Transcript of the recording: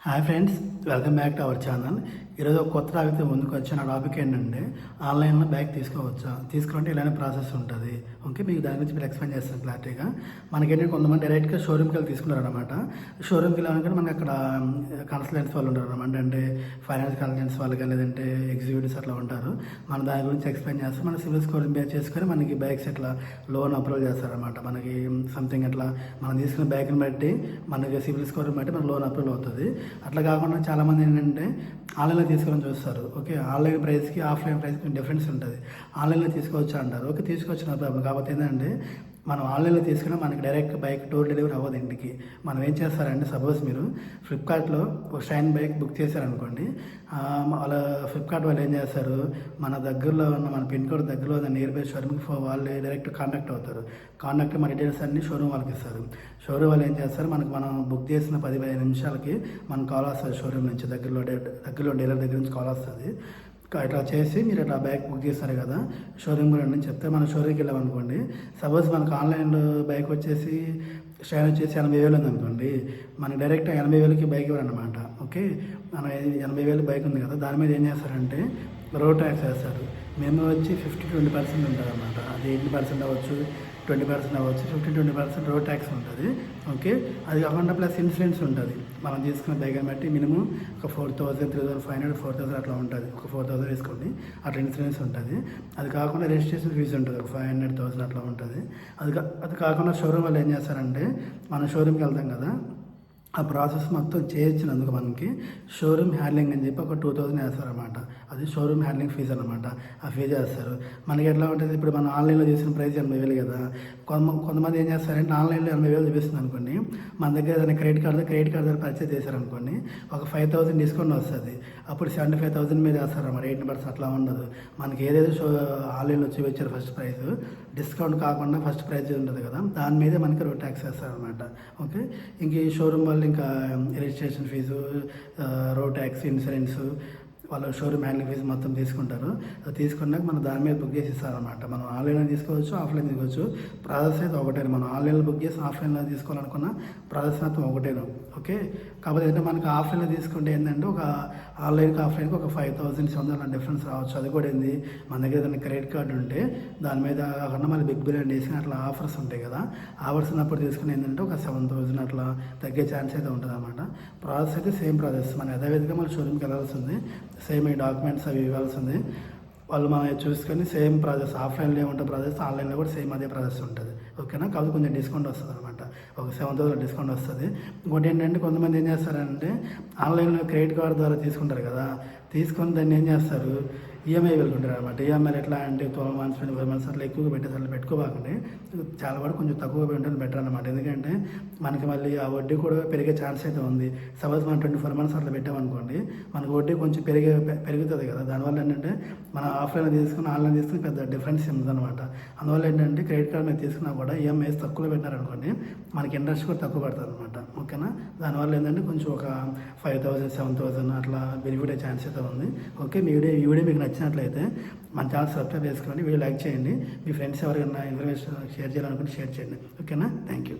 Hi friends, welcome back to our channel. ఈరోజు ఒక కొత్త టాపిక్తో ముందుకు వచ్చిన టాపిక్ ఏంటంటే ఆన్లైన్లో బ్యాగ్ తీసుకోవచ్చా, తీసుకుంటే ఇలానే ప్రాసెస్ ఉంటుంది. ఓకే, మీకు దాని గురించి మీరు ఎక్స్ప్లెయిన్ చేస్తాను క్లారిటీగా. మనకేంటంటే కొంతమంది డైరెక్ట్గా షోరూమ్కి వెళ్ళి తీసుకున్నారు అనమాట. షోరూమ్కి వెళ్ళాలంటే మనకి అక్కడ కన్సల్టెంట్స్ వాళ్ళు ఉంటారు అనమాట. అంటే ఫైనాన్స్ కన్సల్టెంట్స్ వాళ్ళు కానీ లేదంటే ఎగ్జిక్యూటివ్స్ అట్లా ఉంటారు. మన దాని గురించి ఎక్స్ప్లెయిన్ చేస్తాం. మన సివిల్ స్కోర్ బేస్ చేసుకొని మనకి బ్యాగ్స్ ఎట్లా లోన్ అప్రూవల్ చేస్తారనమాట. మనకి సంథింగ్ అట్లా మనం తీసుకున్న బ్యాగ్ని బట్టి మనకి సివిల్ స్కోర్ బట్టి మన లోన్ అప్రూవల్ అవుతుంది. అట్లా కాకుండా చాలామంది ఏంటంటే ఆన్లైన్లో తీసుకోవాలని చూస్తారు. ఓకే, ఆన్లైన్ ప్రైస్కి ఆఫ్లైన్ ప్రైస్కి డిఫరెన్స్ ఉంటుంది. ఆన్లైన్లో తీసుకోవచ్చా అంటారు. ఓకే, తీసుకోవచ్చు ప్రాబ్లం. కాకపోతే ఏంటంటే మనం ఆన్లైన్లో తీసుకున్నా మనకి డైరెక్ట్ బైక్ డోర్ డెలివరీ అవ్వదు ఇంటికి. మనం ఏం చేస్తారంటే సపోజ్ మీరు ఫ్లిప్కార్ట్లో ఒక షైన్ బైక్ బుక్ చేశారనుకోండి, వాళ్ళ ఫ్లిప్కార్ట్ వాళ్ళు ఏం చేస్తారు, మన దగ్గరలో ఉన్న మన పిన్ కోడ్ దగ్గరలో ఉన్న నియర్ బై షోరూమ్కి వాళ్ళు డైరెక్ట్ కాంటాక్ట్ అవుతారు. కాంటాక్ట్ మన డీటెయిల్స్ అన్ని షోరూమ్ వాళ్ళకి ఇస్తారు. షోరూమ్ వాళ్ళు ఏం చేస్తారు, మనం బుక్ చేసిన 10-15 నిమిషాలకి మనకు కాల్ వస్తుంది. షోరూమ్ నుంచి దగ్గరలో డీలర్ దగ్గర నుంచి కాల్ వస్తుంది. ఇట్లా చేసి మీరు ఇట్లా బ్యాగ్ బుక్ చేస్తారు కదా, షోరూమ్ కూడా అని చెప్తే మనం షోరూమ్కి వెళ్ళామనుకోండి. సపోజ్ మనకు ఆన్లైన్లో బైక్ వచ్చేసి షైన్ వచ్చేసి 80,000 ఉందనుకోండి, మనకి డైరెక్ట్ 80,000కి బైక్ ఇవ్వరన్నమాట. ఓకే, మన 80,000 బైక్ ఉంది కదా, దాని మీద ఏం చేస్తారంటే రోడ్ ట్యాక్స్ వేస్తారు. మేము వచ్చి 50-20% ఉంటుంది అన్నమాట. అది 80% అవ్వచ్చు, 20% అవ్వచ్చు, 15-20% రోడ్ ట్యాక్స్ ఉంటుంది. ఓకే, అది కాకుండా ప్లస్ ఇన్సూరెన్స్ ఉంటుంది. మనం తీసుకున్న బైక్ బట్టి మినిమం ఒక 4,000, 3,500, 4,000 అట్లా ఉంటుంది. ఒక 4,000 వేసుకోండి, అట్లా ఇన్సూరెన్స్ ఉంటుంది. అది కాకుండా రిజిస్ట్రేషన్ ఫీజు ఉంటుంది, ఒక 500,000 అట్లా ఉంటుంది. అది కాకుండా షోరూమ్ వాళ్ళు ఏం చేస్తారంటే మనం షోరూమ్కి వెళ్తాం కదా, ఆ ప్రాసెస్ మొత్తం చేయించినందుకు మనకి షోరూమ్ హ్యాండ్లింగ్ అని చెప్పి ఒక 2,000 వేస్తారనమాట. అది షోరూమ్ హ్యాండ్లింగ్ ఫీజు అనమాట. ఆ ఫీజు వేస్తారు. మనకి ఎట్లా ఉంటుంది, ఇప్పుడు మనం ఆన్లైన్లో చేసిన ప్రైస్ 80,000 కదా, కొంతమంది ఏం చేస్తారంటే ఆన్లైన్లో 80,000 చూపిస్తుంది అనుకోండి, మన దగ్గర ఏదైనా క్రెడిట్ కార్డు దగ్గర పర్చేస్ చేశారనుకోండి, ఒక 5,000 డిస్కౌంట్ వస్తుంది. అప్పుడు 75,000 మీద వేస్తారన్నమాట. 18% అట్లా ఉండదు. మనకి ఏదైతే ఆన్లైన్లో చూపించారు ఫస్ట్ ప్రైస్, డిస్కౌంట్ కాకుండా ఫస్ట్ ప్రైస్ ఉంటుంది కదా, దాని మీదే మనకి రోడ్ ట్యాక్స్ వేస్తారనమాట. ఓకే, ఇంక ఈ షోరూమ్ వాళ్ళు ఇంకా registration fee, road tax, insurance, వాళ్ళు షోరూమ్ హ్యాండ్లింగ్ ఫీజు మొత్తం తీసుకుంటారు. అది తీసుకున్నాక మనం దాని మీద బుక్ చేసి ఇస్తారనమాట. మనం ఆన్లైన్లో తీసుకోవచ్చు, ఆఫ్లైన్ తీసుకోవచ్చు. ప్రాసెస్ అయితే ఒకటే. మనం ఆన్లైన్లో బుక్ చేసి ఆఫ్లైన్లో తీసుకోవాలనుకున్న ప్రాసెస్ మొత్తం ఒకటేను. ఓకే, కాకపోతే ఏంటంటే మనకి ఆఫ్లైన్లో తీసుకుంటే ఏంటంటే ఒక ఆన్లైన్కి ఆఫ్లైన్కి ఒక 5,000-7,000 డిఫరెన్స్ రావచ్చు. అది కూడా ఏంది, మన దగ్గర ఏదైనా క్రెడిట్ కార్డు ఉంటే దాని మీద కాకుండా మళ్ళీ బిగ్ బిలియన్ డేస్ అట్లా ఆఫర్స్ ఉంటాయి కదా, ఆఫర్స్ ఉన్నప్పుడు తీసుకుని ఏంటంటే ఒక 7,000 అట్లా తగ్గే ఛాన్స్ అయితే ఉంటుంది అనమాట. ప్రాసెస్ అయితే సేమ్ ప్రాసెస్. మనం యథావిధిగా మన షోరూమ్కి వెళ్ళాల్సింది, సేమ్ ఈ డాక్యుమెంట్స్ అవి ఇవ్వాల్సింది. వాళ్ళు మనం చూసుకొని సేమ్ ప్రాసెస్. ఆఫ్లైన్లో ఏముంటే ప్రాసెస్, ఆన్లైన్లో కూడా సేమ్ అదే ప్రాసెస్ ఉంటుంది. ఓకేనా, కాబట్టి కొంచెం డిస్కౌంట్ వస్తుంది అనమాట. ఒక 7,000 డిస్కౌంట్ వస్తుంది. ఇంకోటి ఏంటంటే కొంతమంది ఏం చేస్తారంటే ఆన్లైన్లో క్రెడిట్ కార్డు ద్వారా తీసుకుంటారు కదా, తీసుకొని దాన్ని ఏం చేస్తారు, ఈఎంఐ వెళ్ళుకుంటారు అనమాట. ఈఎంఐలు ఎట్లా అంటే 12 months, 24 months అట్లా ఎక్కువగా పెట్టేసరికి పెట్టుకోబాకండి. చాలా వరకు కొంచెం తక్కువగా పెట్టడం బెటర్ అనమాట. ఎందుకంటే మనకి మళ్ళీ ఆ వడ్డీ కూడా పెరిగే ఛాన్స్ అయితే ఉంది. సపోజ్ మనం 24 months అట్లా పెట్టామనుకోండి, మనకు వడ్డీ కొంచెం పెరుగుతుంది కదా. దానివల్ల ఏంటంటే మనం ఆఫ్లైన్లో తీసుకుని ఆన్లైన్ తీసుకుని పెద్ద డిఫరెన్స్ ఉందన్నమాట. అందువల్ల ఏంటంటే క్రెడిట్ కార్డ్ మీద తీసుకున్నా కూడా ఈఎంఐస్ తక్కువలో పెట్టారనుకోండి, మనకి ఇంట్రెస్ట్ కూడా తక్కువ పడుతుంది అనమాట. ఓకేనా, దానివల్ల ఏంటంటే కొంచెం ఒక 5,000, 7,000 అట్లా బెనిఫిట్ అయ్యే ఛాన్స్ అయితే ఉంది. ఓకే, ఈ వీడియో మీకు నచ్చినట్లయితే మన ఛానల్ సబ్స్క్రైబ్ చేసుకోండి, వీడియో లైక్ చేయండి. మీ ఫ్రెండ్స్ ఎవరికైనా ఇన్ఫర్మేషన్ షేర్ చేయాలనుకుంటే షేర్ చేయండి. ఓకేనా, థ్యాంక్ యూ.